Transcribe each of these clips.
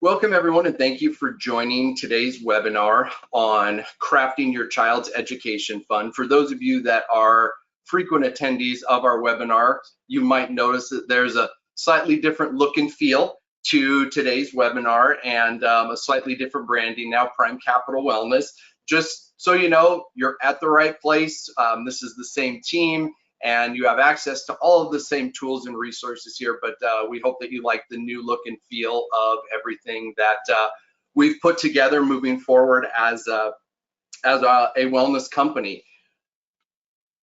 Welcome everyone, and thank you for joining today's webinar on crafting your child's education fund. For those of you that are frequent attendees of our webinar, you might notice that there's a slightly different look and feel to today's webinar and a slightly different branding now, Prime Capital Wellness. Just so you know, you're at the right place. This is the same team, and you have access to all of the same tools and resources here, but we hope that you like the new look and feel of everything that we've put together moving forward as a wellness company.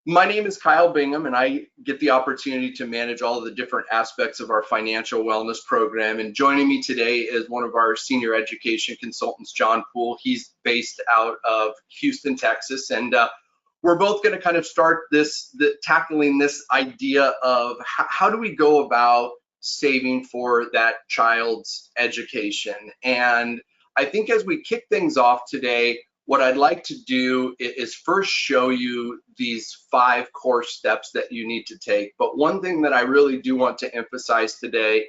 My name is Kyle Bingham, and I get the opportunity to manage all of the different aspects of our financial wellness program. And joining me today is one of our senior education consultants, John Poole. He's based out of Houston, Texas, and we're both going to kind of start tackling this idea of how do we go about saving for that child's education. And I think as we kick things off today, what I'd like to do is first show you these 5 core steps that you need to take. But one thing that I really do want to emphasize today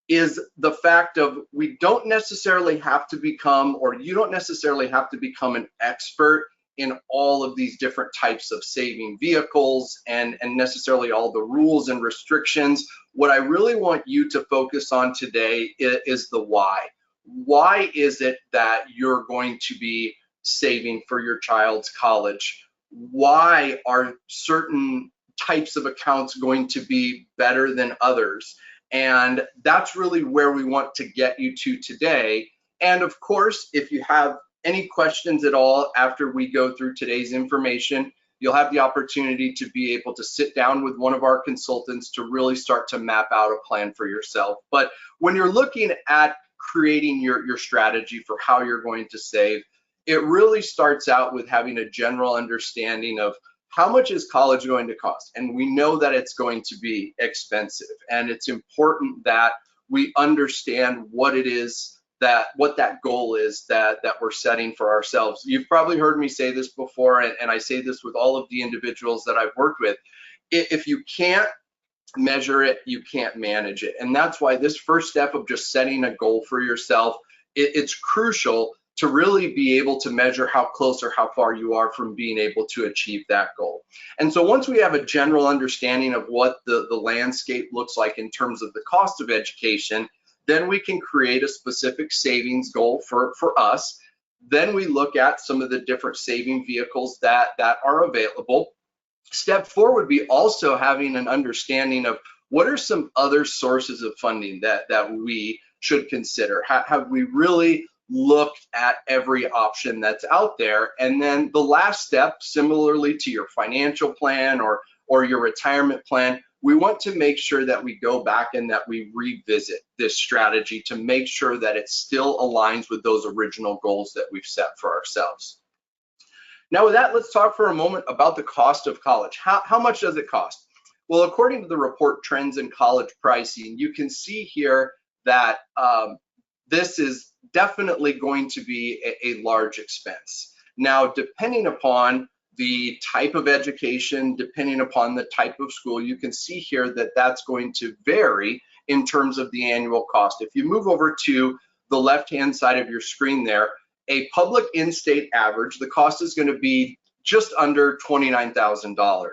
is the fact of we don't necessarily have to become, or you don't necessarily have to become an expert in all of these different types of saving vehicles and necessarily all the rules and restrictions. What I really want you to focus on today is the why. Why is it that you're going to be saving for your child's college? Why are certain types of accounts going to be better than others? And that's really where we want to get you to today. And of course, if you have any questions at all after we go through today's information, you'll have the opportunity to be able to sit down with one of our consultants to really start to map out a plan for yourself. But when you're looking at creating your strategy for how you're going to save, it really starts out with having a general understanding of how much is college going to cost. And we know that it's going to be expensive, and it's important that we understand what it is, what that goal is that we're setting for ourselves. You've probably heard me say this before, and I say this with all of the individuals that I've worked with. If you can't measure it, you can't manage it. And that's why this first step of just setting a goal for yourself, it's crucial to really be able to measure how close or how far you are from being able to achieve that goal. And so once we have a general understanding of what the landscape looks like in terms of the cost of education, then we can create a specific savings goal for us. Then we look at some of the different saving vehicles that are available. Step 4 would be also having an understanding of what are some other sources of funding that we should consider. Have we really looked at every option that's out there? And then the last step, similarly to your financial plan or your retirement plan, we want to make sure that we go back and that we revisit this strategy to make sure that it still aligns with those original goals that we've set for ourselves. Now with that, let's talk for a moment about the cost of college. How much does it cost? Well, according to the report Trends in College Pricing, you can see here that this is definitely going to be a large expense. Now, depending upon the type of education, depending upon the type of school, you can see here that that's going to vary in terms of the annual cost. If you move over to the left-hand side of your screen there, a public in-state average, the cost is going to be just under $29,000.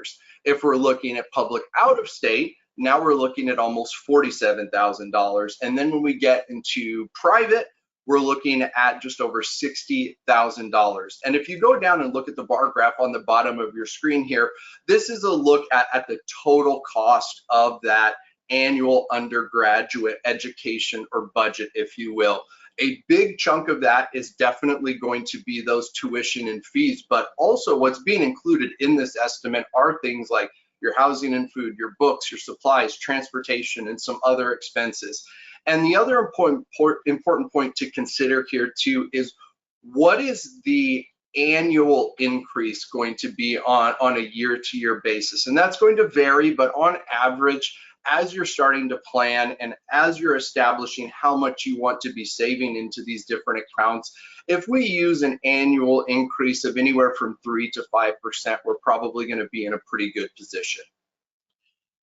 If we're looking at public out-of-state, now we're looking at almost $47,000. And then when we get into private, we're looking at just over $60,000. And if you go down and look at the bar graph on the bottom of your screen here, this is a look at the total cost of that annual undergraduate education or budget, if you will. A big chunk of that is definitely going to be those tuition and fees, but also what's being included in this estimate are things like your housing and food, your books, your supplies, transportation, and some other expenses. And the other important point to consider here too is what is the annual increase going to be on a year-to-year basis? And that's going to vary, but on average, as you're starting to plan and as you're establishing how much you want to be saving into these different accounts, if we use an annual increase of anywhere from 3 to 5%, we're probably going to be in a pretty good position.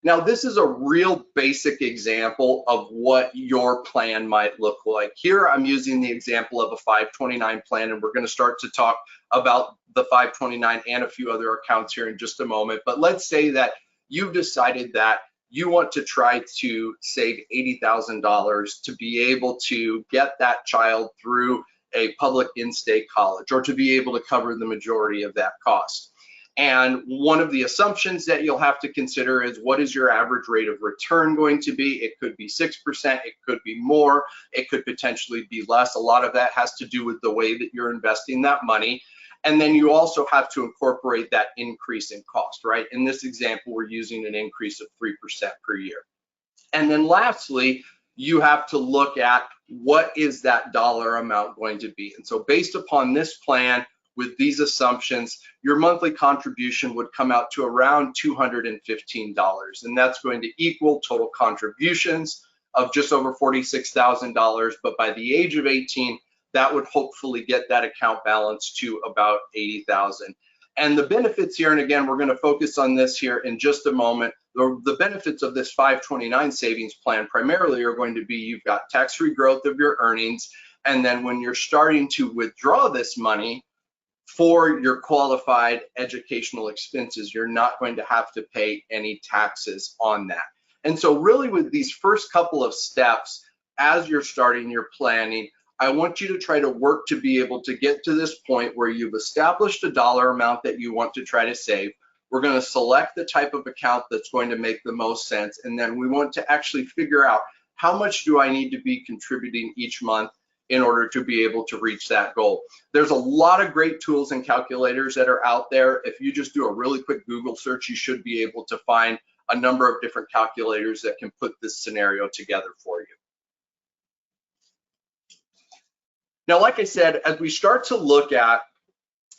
Now, this is a real basic example of what your plan might look like. Here, I'm using the example of a 529 plan, and we're going to start to talk about the 529 and a few other accounts here in just a moment. But let's say that you've decided that you want to try to save $80,000 to be able to get that child through a public in-state college, or to be able to cover the majority of that cost. And one of the assumptions that you'll have to consider is, what is your average rate of return going to be? It could be 6%, it could be more, it could potentially be less. A lot of that has to do with the way that you're investing that money. And then you also have to incorporate that increase in cost, right? In this example, we're using an increase of 3% per year. And then lastly, you have to look at, what is that dollar amount going to be? And so based upon this plan, with these assumptions, your monthly contribution would come out to around $215, and that's going to equal total contributions of just over $46,000. But by the age of 18, that would hopefully get that account balance to about $80,000. And the benefits here, and again, we're going to focus on this here in just a moment. The benefits of this 529 savings plan primarily are going to be, you've got tax-free growth of your earnings, and then when you're starting to withdraw this money for your qualified educational expenses, you're not going to have to pay any taxes on that. And so really, with these first couple of steps, as you're starting your planning, I want you to try to work to be able to get to this point where you've established a dollar amount that you want to try to save. We're going to select the type of account that's going to make the most sense, and then we want to actually figure out, how much do I need to be contributing each month in order to be able to reach that goal. There's a lot of great tools and calculators that are out there. If you just do a really quick Google search, you should be able to find a number of different calculators that can put this scenario together for you. Now, like I said, as we start to look at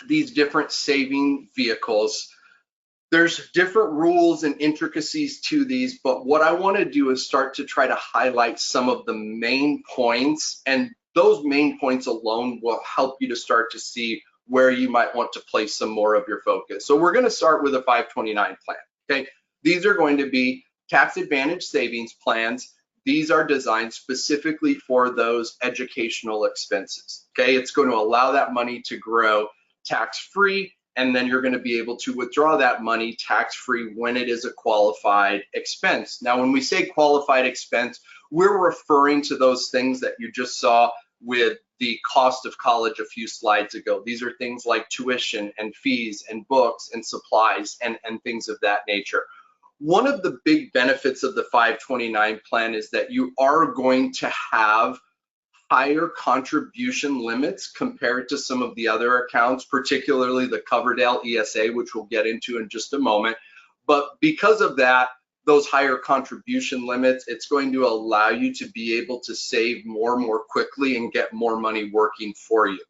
these different saving vehicles, there's different rules and intricacies to these, but what I want to do is start to try to highlight some of the main points, and those main points alone will help you to start to see where you might want to place some more of your focus. So we're going to start with a 529 plan. Okay, these are going to be tax advantage savings plans. These are designed specifically for those educational expenses. Okay, it's going to allow that money to grow tax-free, and then you're going to be able to withdraw that money tax-free when it is a qualified expense. Now, when we say qualified expense, we're referring to those things that you just saw with the cost of college a few slides ago. These are things like tuition and fees and books and supplies and things of that nature. One of the big benefits of the 529 plan is that you are going to have higher contribution limits compared to some of the other accounts, particularly the Coverdell ESA, which we'll get into in just a moment. But because of that, those higher contribution limits, it's going to allow you to be able to save more quickly and get more money working for you.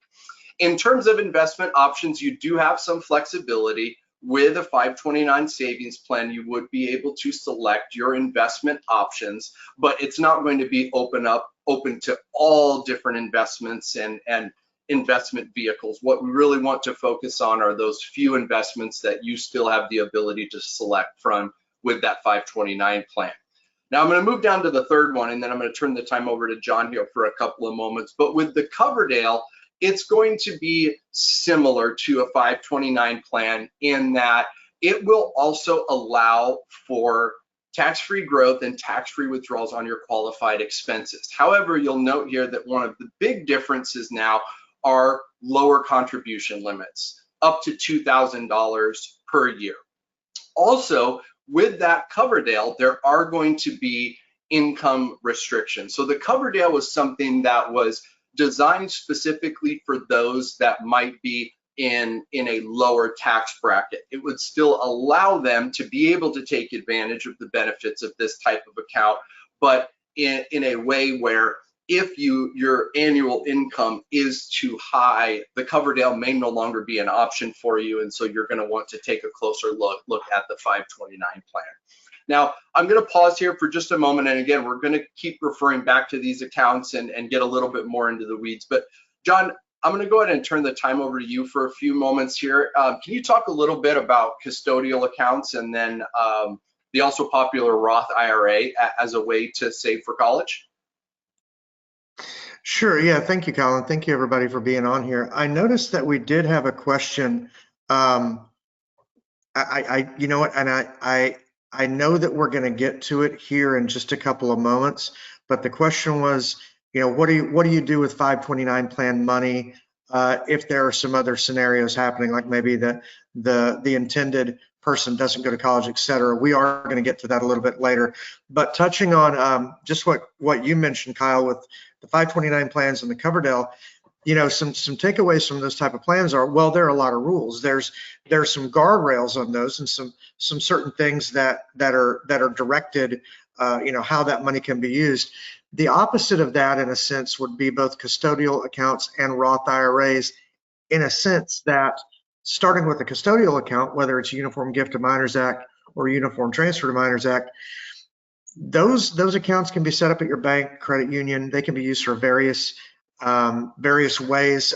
In terms of investment options, you do have some flexibility. With a 529 savings plan, you would be able to select your investment options, but it's not going to be open to all different investments and investment vehicles. What we really want to focus on are those few investments that you still have the ability to select from with that 529 plan. Now I'm going to move down to the third one, and then I'm going to turn the time over to John here for a couple of moments. But with the Coverdell, it's going to be similar to a 529 plan in that it will also allow for tax-free growth and tax-free withdrawals on your qualified expenses. However, you'll note here that one of the big differences now are lower contribution limits, up to $2,000 per year. Also, with that Coverdell, there are going to be income restrictions. So the Coverdell was something that was designed specifically for those that might be in a lower tax bracket. It would still allow them to be able to take advantage of the benefits of this type of account, but in a way where if your annual income is too high, the Coverdell may no longer be an option for you, and so you're going to want to take a closer look at the 529 plan. Now, I'm going to pause here for just a moment, and again, we're going to keep referring back to these accounts and get a little bit more into the weeds. But John, I'm going to go ahead and turn the time over to you for a few moments here. Can you talk a little bit about custodial accounts and then the also popular Roth IRA as a way to save for college? Sure. Yeah. Thank you, Colin. Thank you, everybody, for being on here. I noticed that we did have a question. You know what, and I know that we're going to get to it here in just a couple of moments. But the question was, what do you do with 529 plan money if there are some other scenarios happening, like maybe the intended person doesn't go to college, et cetera. We are going to get to that a little bit later. But touching on just what you mentioned, Kyle, with the 529 plans and the Coverdell, some takeaways from those type of plans are, well, there are a lot of rules. There's some guardrails on those, and some certain things that are directed, how that money can be used. The opposite of that, in a sense, would be both custodial accounts and Roth IRAs, in a sense that starting with a custodial account, whether it's Uniform Gift to Minors Act or Uniform Transfer to Minors Act, those accounts can be set up at your bank, credit union. They can be used for various ways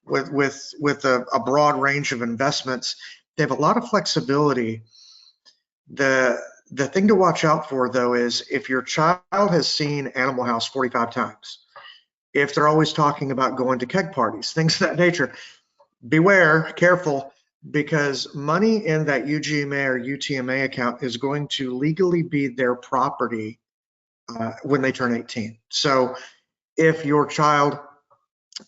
with a broad range of investments. They have a lot of flexibility. The thing to watch out for, though, is if your child has seen Animal House 45 times, if they're always talking about going to keg parties, things of that nature, beware, careful, because money in that UGMA or UTMA account is going to legally be their property when they turn 18. So if your child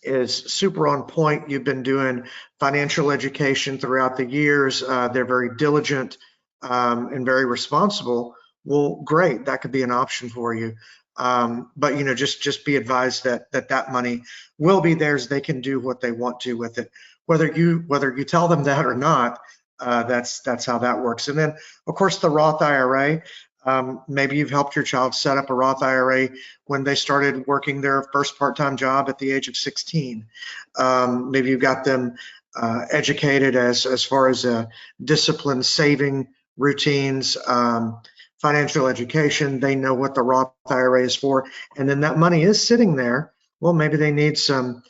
is super on point, you've been doing financial education throughout the years, they're very diligent and very responsible, well, great, that could be an option for you. But just be advised that money will be theirs. They can do what they want to with it, whether you tell them that or not. That's how that works. And then, of course, the Roth IRA. Maybe you've helped your child set up a Roth IRA when they started working their first part-time job at the age of 16. Maybe you've got them educated as far as disciplined saving routines, financial education. They know what the Roth IRA is for, and then that money is sitting there. Well, maybe they need some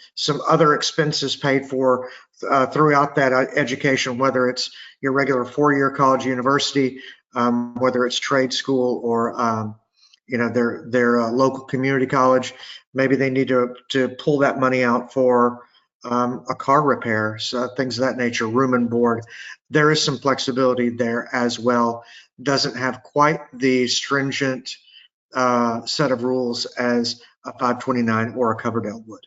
other expenses paid for throughout that education, whether it's your regular 4-year college, university, whether it's trade school or their local community college. Maybe they need to pull that money out for a car repair, so things of that nature, room and board. There is some flexibility there as well. Doesn't have quite the stringent set of rules as a 529 or a Coverdell would.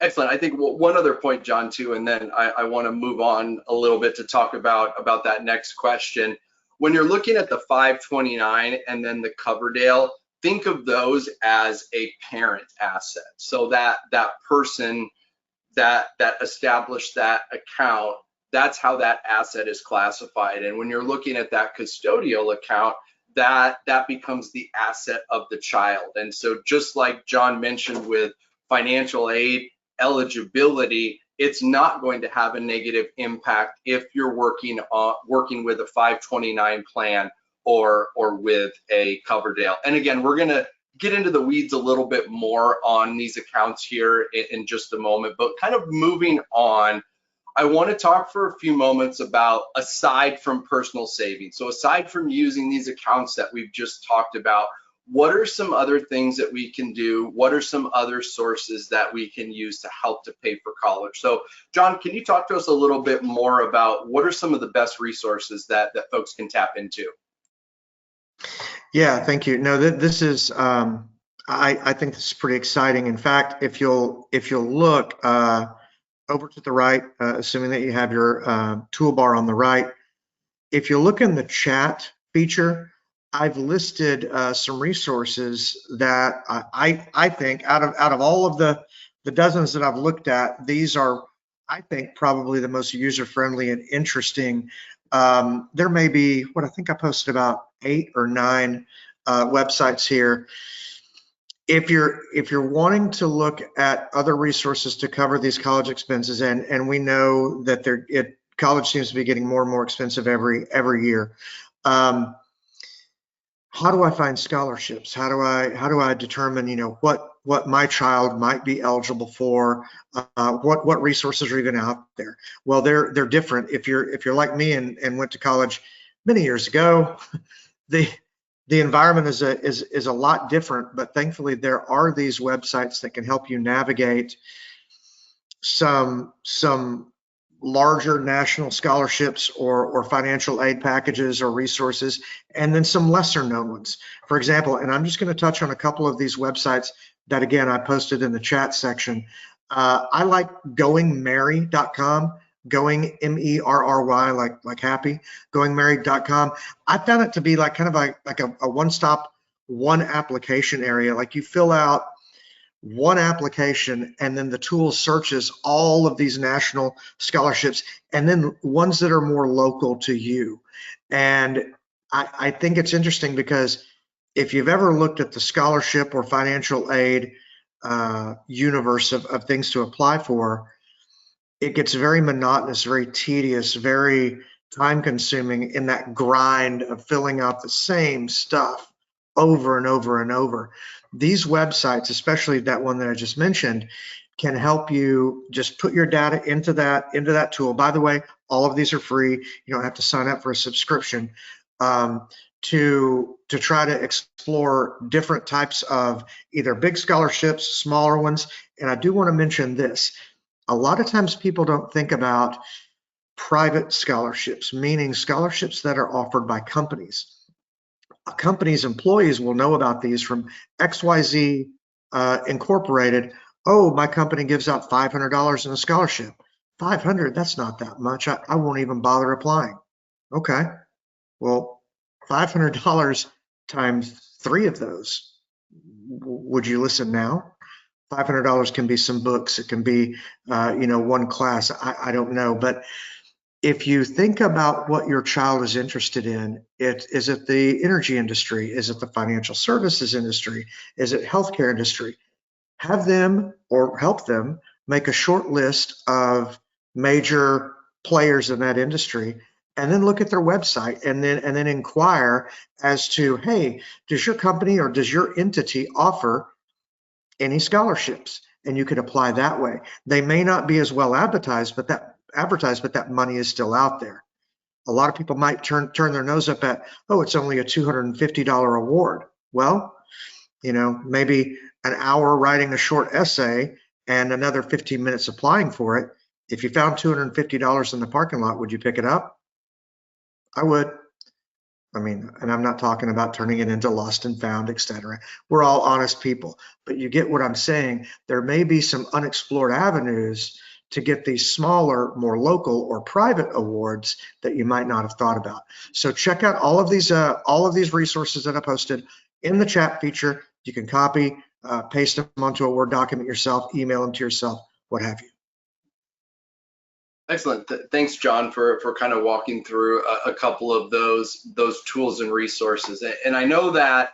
Excellent. I think one other point, John, too, and then I want to move on a little bit to talk about that next question. When you're looking at the 529 and then the Coverdell, think of those as a parent asset. So that person that established that account, that's how that asset is classified. And when you're looking at that custodial account, that becomes the asset of the child. And so just like John mentioned with financial aid eligibility, it's not going to have a negative impact if you're working with a 529 plan or with a Coverdell. And again, we're going to get into the weeds a little bit more on these accounts here in just a moment, but kind of moving on, I want to talk for a few moments about, aside from personal savings, so aside from using these accounts that we've just talked about, what are some other things that we can do? What are some other sources that we can use to help to pay for college? So John, can you talk to us a little bit more about what are some of the best resources that folks can tap into? Yeah, thank you. No, this is, I think this is pretty exciting. In fact, if you'll look over to the right, assuming that you have your toolbar on the right, if you look in the chat feature, I've listed some resources that I think out of all of the dozens that I've looked at, these are, I think, probably the most user-friendly and interesting. There may be, I think I posted about 8 or 9 websites here. If you're wanting to look at other resources to cover these college expenses, and we know that college seems to be getting more and more expensive every year. How do I find scholarships? How do I determine what my child might be eligible for? What resources are even out there? Well, they're different. If you're like me and went to college many years ago. The environment is a lot different, but thankfully there are these websites that can help you navigate some larger national scholarships or financial aid packages or resources, and then some lesser known ones. For example, and I'm just going to touch on a couple of these websites that, again, I posted in the chat section. I like goingmerry.com, going MERRY, like happy, goingmerry.com. I found it to be like kind of like a one-stop, one application area. Like you fill out one application and then the tool searches all of these national scholarships and then ones that are more local to you. And I think it's interesting because if you've ever looked at the scholarship or financial aid universe of things to apply for, it gets very monotonous, very tedious, very time consuming in that grind of filling out the same stuff over and over and over. These websites, especially that one that I just mentioned, can help you just put your data into that tool. By the way, all of these are free. You don't have to sign up for a subscription to try to explore different types of either big scholarships, smaller ones. And I do want to mention this. A lot of times people don't think about private scholarships, meaning scholarships that are offered by companies. A company's employees will know about these from XYZ Incorporated. Oh, my company gives out $500 in a scholarship. 500, that's not that much. I won't even bother applying. Okay, well, $500 times 3 of those. Would you listen now? $500 can be some books. It can be, one class. I don't know. But if you think about what your child is interested in, is it the energy industry? Is it the financial services industry? Is it healthcare industry? Have them or help them make a short list of major players in that industry, and then look at their website and then inquire as to, hey, does your company or does your entity offer any scholarships? And you could apply that way. They may not be as well advertised, but that money is still out there. A lot of people might turn their nose up at, oh, it's only a $250 award. Well, maybe an hour writing a short essay and another 15 minutes applying for it. If you found $250 in the parking lot, would you pick it up? I would. I mean, and I'm not talking about turning it into lost and found, etc. We're all honest people, but you get what I'm saying. There may be some unexplored avenues to get these smaller, more local or private awards that you might not have thought about. So check out all of these resources that I posted in the chat feature. You can copy, paste them onto a Word document yourself, email them to yourself, what have you. Excellent. Thanks, John, for kind of walking through a couple of those tools and resources. And I know that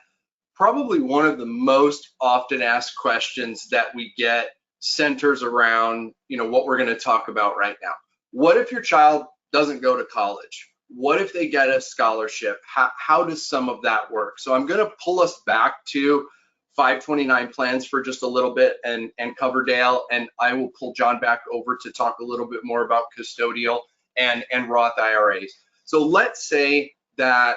probably one of the most often asked questions that we get centers around, what we're going to talk about right now. What if your child doesn't go to college? What if they get a scholarship? How does some of that work? So I'm going to pull us back to 529 plans for just a little bit and Coverdell, and I will pull John back over to talk a little bit more about custodial and Roth IRAs. So let's say that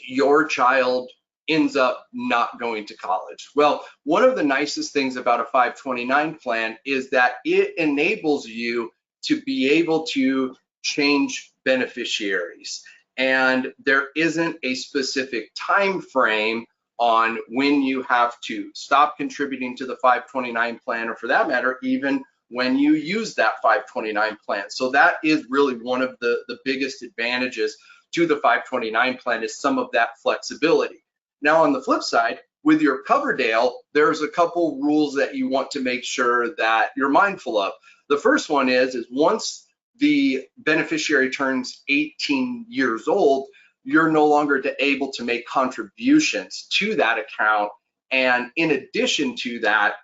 your child ends up not going to college. Well, one of the nicest things about a 529 plan is that it enables you to be able to change beneficiaries, and there isn't a specific time frame on when you have to stop contributing to the 529 plan, or for that matter, even when you use that 529 plan. So that is really one of the biggest advantages to the 529 plan, is some of that flexibility. Now, on the flip side, with your Coverdell, there's a couple rules that you want to make sure that you're mindful of. The first one is once the beneficiary turns 18 years old, you're no longer able to make contributions to that account. And in addition to that,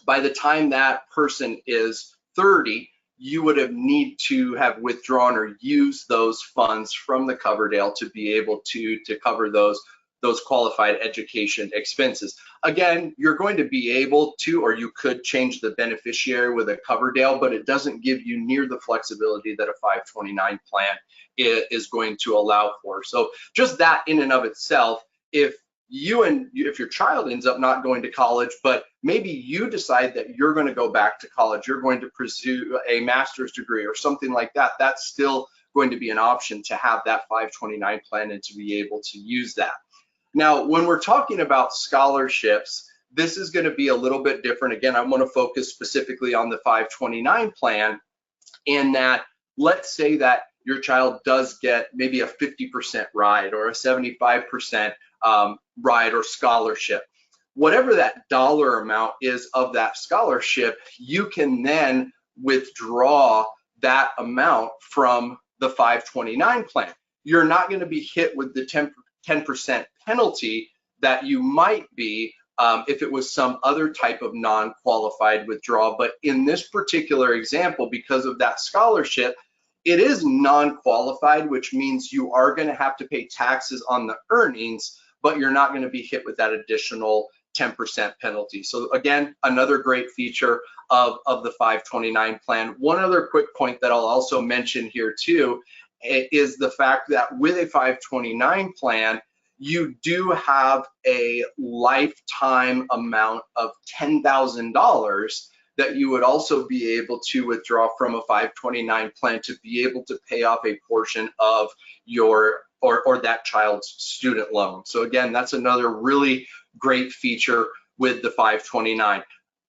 by the time that person is 30, you would need to have withdrawn or used those funds from the Coverdell to be able to cover those those qualified education expenses. Again, you're going to be able to, or you could change the beneficiary with a Coverdell, but it doesn't give you near the flexibility that a 529 plan is going to allow for. So just that in and of itself, if your child ends up not going to college, but maybe you decide that you're going to go back to college, you're going to pursue a master's degree or something like that, that's still going to be an option to have that 529 plan and to be able to use that. Now, when we're talking about scholarships, this is going to be a little bit different. Again, I want to focus specifically on the 529 plan, in that let's say that your child does get maybe a 50% ride or a 75% ride or scholarship. Whatever that dollar amount is of that scholarship, you can then withdraw that amount from the 529 plan. You're not going to be hit with the 10% penalty that you might be if it was some other type of non-qualified withdrawal. But in this particular example, because of that scholarship, it is non-qualified, which means you are going to have to pay taxes on the earnings, but you're not going to be hit with that additional 10% penalty. So again, another great feature of the 529 plan. One other quick point that I'll also mention here too is the fact that with a 529 plan, you do have a lifetime amount of $10,000 that you would also be able to withdraw from a 529 plan to be able to pay off a portion of your or that child's student loan. So again, that's another really great feature with the 529.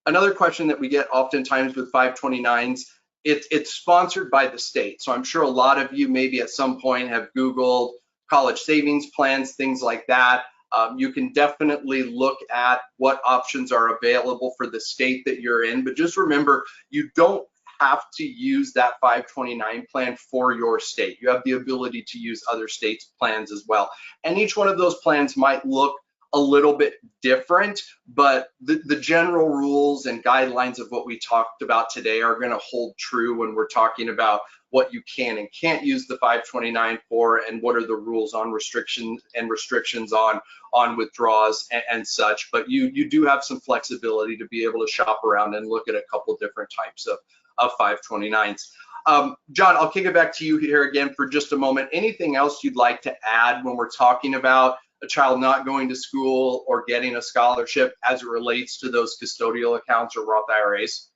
Another question that we get oftentimes with 529s, it's sponsored by the state. So I'm sure a lot of you maybe at some point have Googled college savings plans, things like that. You can definitely look at what options are available for the state that you're in, but just remember, you don't have to use that 529 plan for your state. You have the ability to use other states' plans as well. And each one of those plans might look a little bit different, but the general rules and guidelines of what we talked about today are going to hold true when we're talking about what you can and can't use the 529 for, and what are the rules on restrictions on withdrawals and such. But you do have some flexibility to be able to shop around and look at a couple different types of 529s. John, I'll kick it back to you here again for just a moment. Anything else you'd like to add when we're talking about a child not going to school or getting a scholarship as it relates to those custodial accounts or Roth IRAs?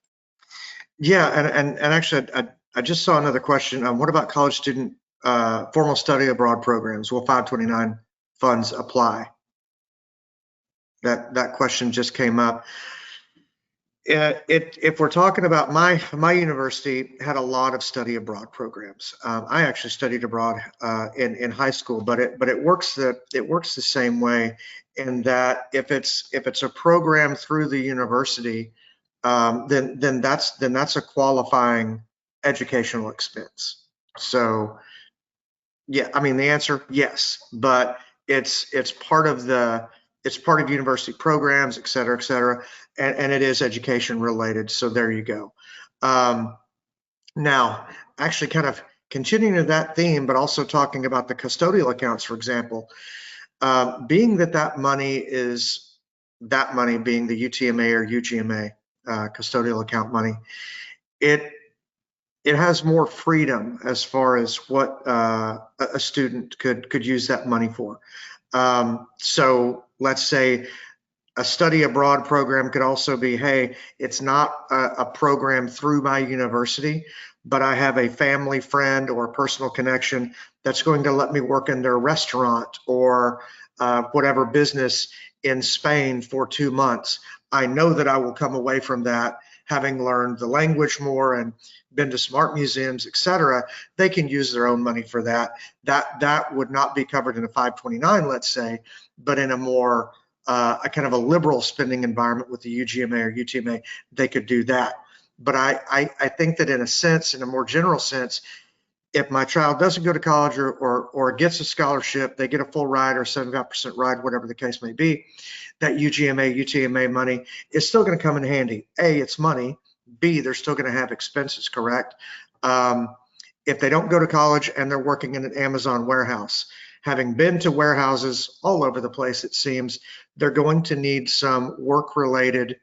Yeah, and actually, I just saw another question. What about college student formal study abroad programs? Will 529 funds apply? That question just came up. If we're talking about my university had a lot of study abroad programs. I actually studied abroad in high school, but it works the same way, in that if it's a program through the university, then that's a qualifying educational expense. So yeah, I mean, the answer, yes, but it's part of university programs, et cetera, and it is education related. So there you go. Now, actually kind of continuing to that theme, but also talking about the custodial accounts, for example, being that money being the UTMA or UGMA custodial account money, it has more freedom as far as what a student could use that money for. So let's say a study abroad program could also be, hey, it's not a program through my university, but I have a family friend or a personal connection that's going to let me work in their restaurant or whatever business in Spain for 2 months. I know that I will come away from that having learned the language more and been to smart museums, et cetera. They can use their own money for that. That would not be covered in a 529, let's say, but in a more a kind of a liberal spending environment with the UGMA or UTMA, they could do that. But I think that in a sense, in a more general sense, if my child doesn't go to college or gets a scholarship, they get a full ride or 75% ride, whatever the case may be, that UGMA, UTMA money is still going to come in handy. A, it's money. B, they're still going to have expenses, correct? If they don't go to college and they're working in an Amazon warehouse, having been to warehouses all over the place, it seems, they're going to need some work-related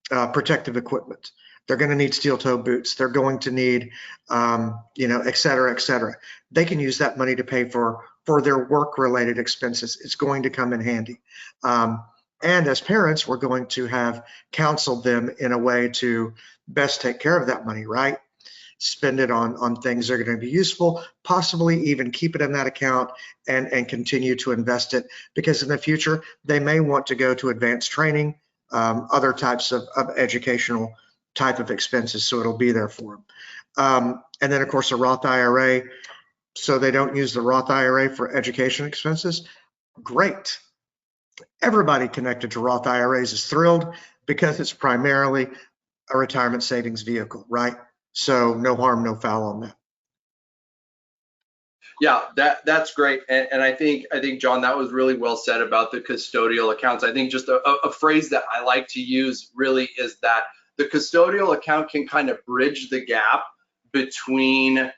protective equipment. They're going to need steel-toe boots. They're going to need, et cetera, et cetera. They can use that money to pay for their work-related expenses. It's going to come in handy. And as parents, we're going to have counseled them in a way to best take care of that money, right? Spend it on things that are going to be useful, possibly even keep it in that account and continue to invest it, because in the future, they may want to go to advanced training, other types of educational type of expenses, so it'll be there for them. And then, of course, a Roth IRA, so they don't use the Roth IRA for education expenses. Great. Everybody connected to Roth IRAs is thrilled because it's primarily a retirement savings vehicle, right? So no harm, no foul on that. Yeah, that's great. And I think, John, that was really well said about the custodial accounts. I think just a phrase that I like to use really is that the custodial account can kind of bridge the gap between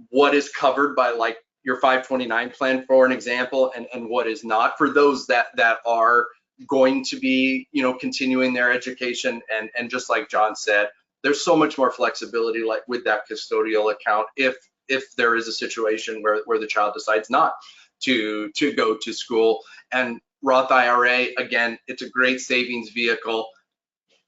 what is covered by like your 529 plan, for an example, and what is not, for those that are going to be, continuing their education. And just like John said, there's so much more flexibility like with that custodial account if there is a situation where the child decides not to go to school. And Roth IRA, again, it's a great savings vehicle.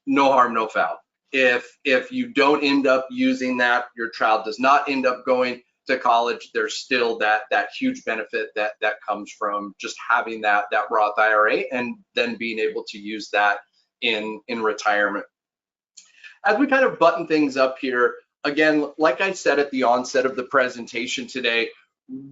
No harm, no foul. If you don't end up using that, your child does not end up going to college, there's still that huge benefit that comes from just having that Roth IRA and then being able to use that in retirement. As we kind of button things up here, again, like I said at the onset of the presentation today,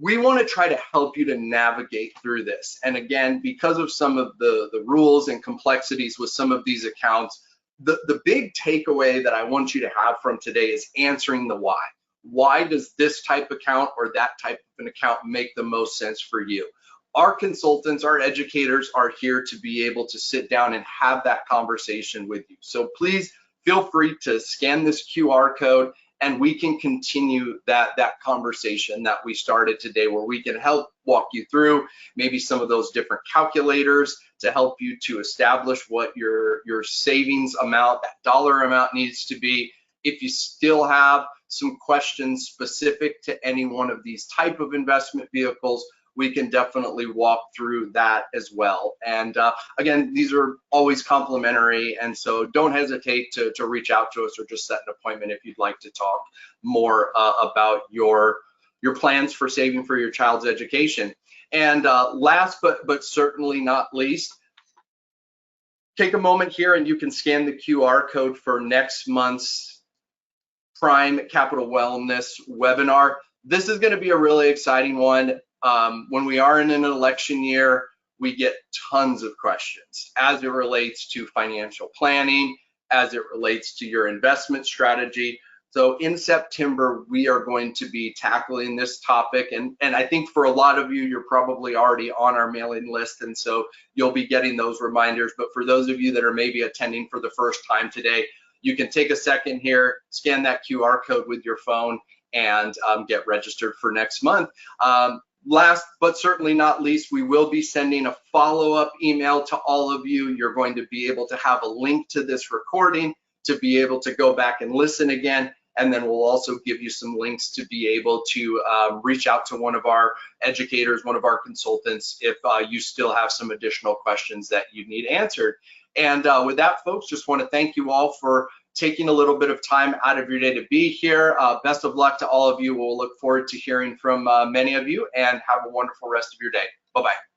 we want to try to help you to navigate through this. And again, because of some of the rules and complexities with some of these accounts, the big takeaway that I want you to have from today is answering the why. Why does this type account or that type of an account make the most sense for you? Our consultants, our educators are here to be able to sit down and have that conversation with you. So please feel free to scan this QR code and we can continue that conversation that we started today, where we can help walk you through maybe some of those different calculators to help you to establish what your savings amount, that dollar amount, needs to be. If you still have some questions specific to any one of these type of investment vehicles, we can definitely walk through that as well. And again, these are always complimentary, and so don't hesitate to reach out to us or just set an appointment if you'd like to talk more about your plans for saving for your child's education. And last but certainly not least, take a moment here and you can scan the QR code for next month's Prime Capital Wellness webinar. This is going to be a really exciting one. When we are in an election year, we get tons of questions as it relates to financial planning, as it relates to your investment strategy. So in September, we are going to be tackling this topic. And I think for a lot of you, you're probably already on our mailing list, and so you'll be getting those reminders. But for those of you that are maybe attending for the first time today, you can take a second here, scan that QR code with your phone, and get registered for next month. Last but certainly not least, we will be sending a follow-up email to all of you. You're going to be able to have a link to this recording to be able to go back and listen again. And then we'll also give you some links to be able to reach out to one of our educators, one of our consultants, if you still have some additional questions that you need answered. And with that, folks, just want to thank you all for taking a little bit of time out of your day to be here. Best of luck to all of you. We'll look forward to hearing from many of you, and have a wonderful rest of your day. Bye-bye.